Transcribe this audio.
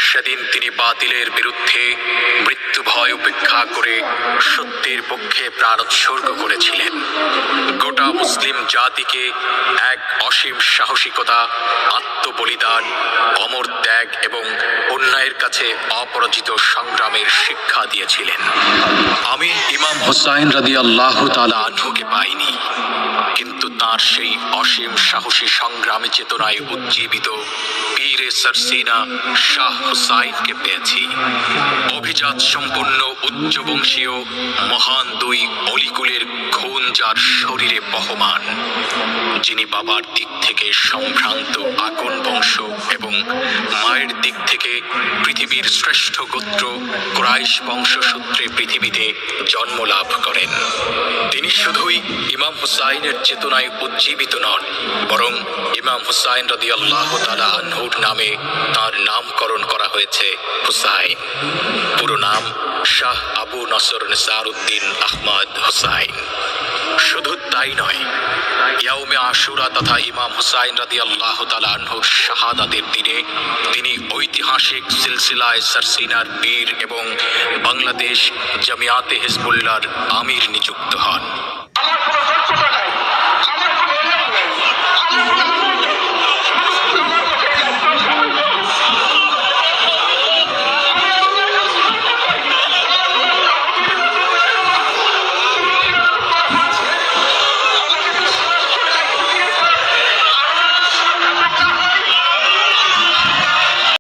সেদিন তিনি বাতিলের বিরুদ্ধে মৃত্যু ভয় উপেক্ষা করে সত্যের পক্ষে প্রাণ উৎসর্গ করেছিলেন। গোটা মুসলিম জাতিকে এক অসীম সাহসিকতা, আত্মবলিদান, অমর ত্যাগ এবং অন্যায়ের কাছে অপরাজিত সংগ্রামের শিক্ষা দিয়েছিলেন। আমি ইমাম হুসাইন রাদিয়াল্লাহু তাআলা আনহুকে পাইনি, কিন্তু তার সেই অসীম সাহসী সংগ্রামী চেতনায় উজ্জীবিত পীরে সরসিনা শাহ হুসাইনকে পেয়েছি। অভিজাত সম্পন্ন উচ্চবংশীয় মহান দুই অলিকুলের খুন যার শরীরে বহমান, যিনি বাবার দিক থেকে সম্ভ্রান্ত আকন বংশ এবং মায়ের দিক থেকে পৃথিবীর শ্রেষ্ঠ গোত্র কুরাইশ বংশসূত্রে পৃথিবীতে জন্ম লাভ করেন। তিনি শুধুই ইমাম হুসাইনের চেতনায় উজ্জীবিত নন, বরং ইমাম হুসাইন রাদিয়াল্লাহু তাআলা আনহুর নামে তার নামকরণ করা হয়েছে হুসাইন। পুরো নাম শাহ আবু নসর নিসারউদ্দিন আহমদ হুসাইন। শুধু তাই নয়, ইয়াউমে আশুরা তথা ইমাম হুসাইন রাদিয়াল্লাহু তাআলা আনহুর শাহাদাতের দিনে তিনি ঐতিহাসিক সিলসিলায়ে সরসিনার পীর এবং বাংলাদেশ জামিয়াতে হিজবুল্লাহর আমির নিযুক্ত হন।